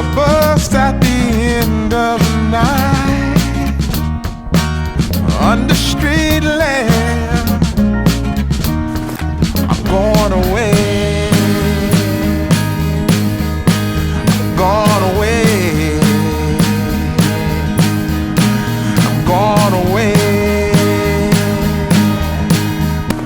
a bus at the end of the night, under street lamp, I'm going away, gone away, I'm gone away.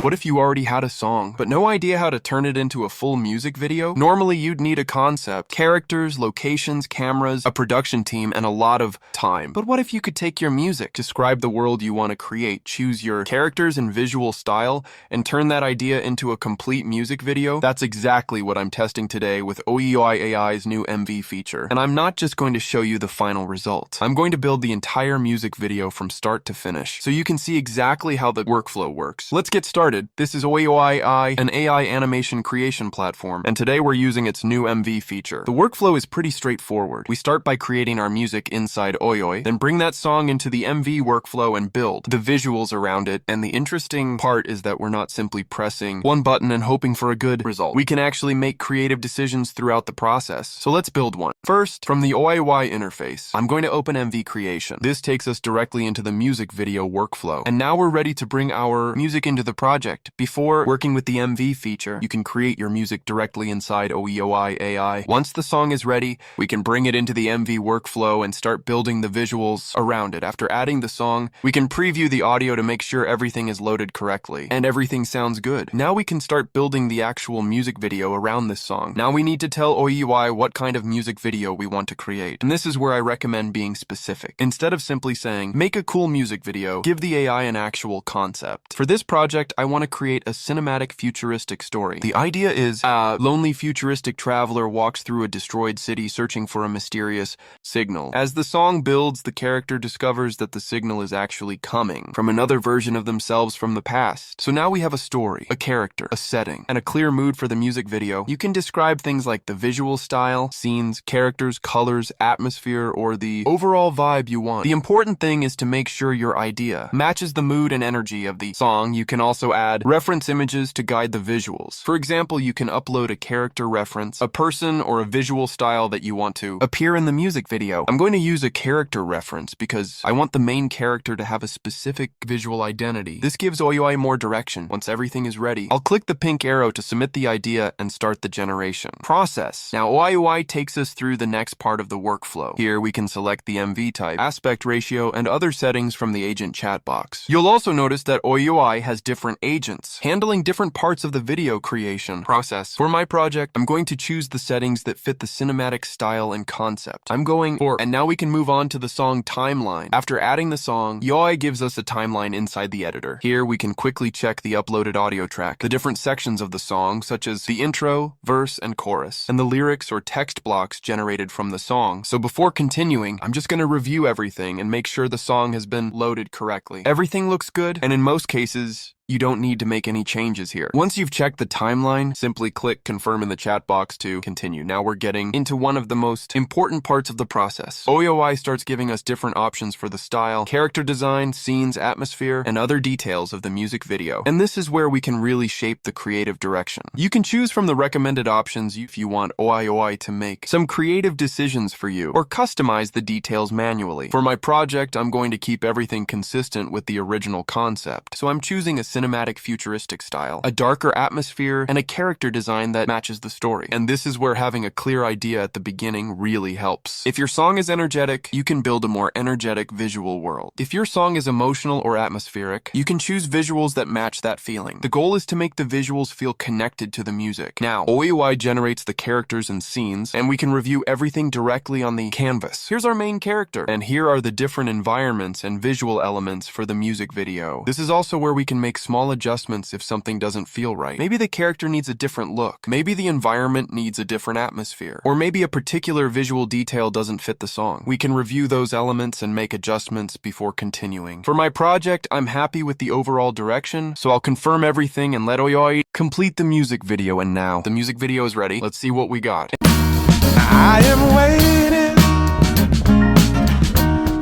What if you already had a song, but no idea how to turn it into a full music video? Normally, you'd need a concept, characters, locations, cameras, a production team, and a lot of time. But what if you could take your music, describe the world you want to create, choose your characters and visual style, and turn that idea into a complete music video? That's exactly what I'm testing today with OiiOii.ai's new MV feature. And I'm not just going to show you the final result. I'm going to build the entire music video from start to finish, so you can see exactly how the workflow works. Let's get started. This is OiiOii, an AI animation creation platform, and today we're using its new MV feature. The workflow is pretty straightforward. We start by creating our music inside OiiOii, then bring that song into the MV workflow and build the visuals around it. And the interesting part is that we're not simply pressing one button and hoping for a good result. We can actually make creative decisions throughout the process. So let's build one. First, from the OiiOii interface, I'm going to open MV Creation. This takes us directly into the music video workflow. And now we're ready to bring our music into the project. Before working with the MV feature, you can create your music directly inside OiiOii.ai. Once the song is ready, we can bring it into the MV workflow and start building the visuals around it. After adding the song, we can preview the audio to make sure everything is loaded correctly and everything sounds good. Now we can start building the actual music video around this song. Now we need to tell OiiOii what kind of music video we want to create. And this is where I recommend being specific. Instead of simply saying, make a cool music video, give the AI an actual concept. For this project, I want to create a cinematic futuristic story. The idea is a lonely futuristic traveler walks through a destroyed city searching for a mysterious signal. As the song builds, the character discovers that the signal is actually coming from another version of themselves from the past. So now we have a story, a character, a setting, and a clear mood for the music video. You can describe things like the visual style, scenes, characters, colors, atmosphere, or the overall vibe you want. The important thing is to make sure your idea matches the mood and energy of the song. You can also add reference images to guide the visuals. For example, you can upload a character reference, a person, or a visual style that you want to appear in the music video. I'm going to use a character reference because I want the main character to have a specific visual identity. This gives OiiOii more direction. Once everything is ready, I'll click the pink arrow to submit the idea and start the generation process. Now OiiOii takes us through the next part of the workflow. Here we can select the MV type, aspect ratio, and other settings from the agent chat box. You'll also notice that OiiOii has different agents, handling different parts of the video creation process. For my project, I'm going to choose the settings that fit the cinematic style and concept. I'm going for, and now we can move on to the song timeline. After adding the song, OiiOii gives us a timeline inside the editor. Here we can quickly check the uploaded audio track, the different sections of the song, such as the intro, verse, and chorus, and the lyrics or text blocks generated from the song. So before continuing, I'm just going to review everything and make sure the song has been loaded correctly. Everything looks good, and in most cases, you don't need to make any changes here. Once you've checked the timeline, simply click confirm in the chat box to continue. Now we're getting into one of the most important parts of the process. OiiOii starts giving us different options for the style, character design, scenes, atmosphere, and other details of the music video. And this is where we can really shape the creative direction. You can choose from the recommended options if you want OiiOii to make some creative decisions for you, or customize the details manually. For my project, I'm going to keep everything consistent with the original concept. So I'm choosing a cinematic futuristic style, a darker atmosphere, and a character design that matches the story. And this is where having a clear idea at the beginning really helps. If your song is energetic, you can build a more energetic visual world. If your song is emotional or atmospheric, you can choose visuals that match that feeling. The goal is to make the visuals feel connected to the music. Now, OiiOii generates the characters and scenes, and we can review everything directly on the canvas. Here's our main character, and here are the different environments and visual elements for the music video. This is also where we can make small adjustments if something doesn't feel right. Maybe the character needs a different look. Maybe the environment needs a different atmosphere. Or maybe a particular visual detail doesn't fit the song. We can review those elements and make adjustments before continuing. For my project, I'm happy with the overall direction, so I'll confirm everything and let OiiOii complete the music video. And now, the music video is ready. Let's see what we got. I am waiting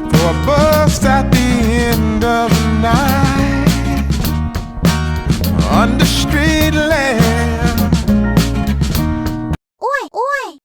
for a bus at the end of the night, under street lamp. Oi, oi!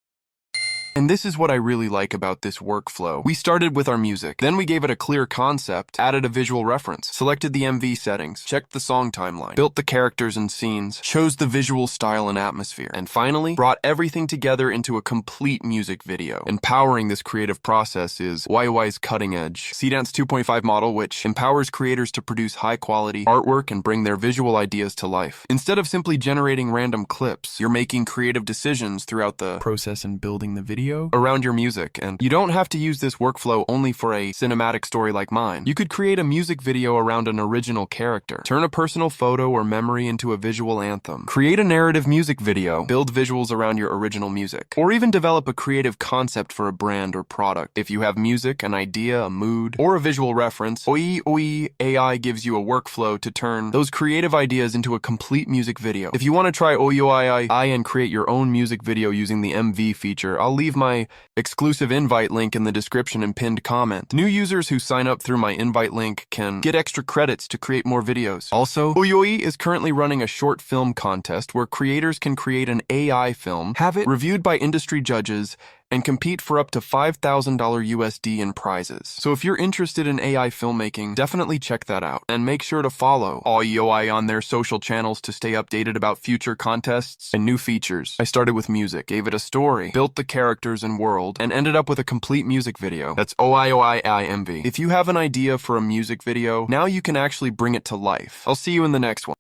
And And this is what I really like about this workflow. We started with our music, then we gave it a clear concept, added a visual reference, selected the MV settings, checked the song timeline, built the characters and scenes, chose the visual style and atmosphere, and finally brought everything together into a complete music video. Empowering this creative process is OiiOii's cutting-edge Cdance 2.5 model, which empowers creators to produce high-quality artwork and bring their visual ideas to life. Instead of simply generating random clips, you're making creative decisions throughout the process and building the video around your music. And you don't have to use this workflow only for a cinematic story like mine. You could create a music video around an original character, turn a personal photo or memory into a visual anthem, create a narrative music video, build visuals around your original music, or even develop a creative concept for a brand or product. If you have music, an idea, a mood, or a visual reference, OiiOii.ai gives you a workflow to turn those creative ideas into a complete music video. If you want to try OiiOii.ai and create your own music video using the MV feature, I'll leave my exclusive invite link in the description and pinned comment. New users who sign up through my invite link can get extra credits to create more videos. Also, OiiOii is currently running a short film contest where creators can create an AI film, have it reviewed by industry judges, and compete for up to $5,000 USD in prizes. So if you're interested in AI filmmaking, definitely check that out. And make sure to follow OiiOii on their social channels to stay updated about future contests and new features. I started with music, gave it a story, built the characters and world, and ended up with a complete music video. That's OiiOii.ai MV. If you have an idea for a music video, now you can actually bring it to life. I'll see you in the next one.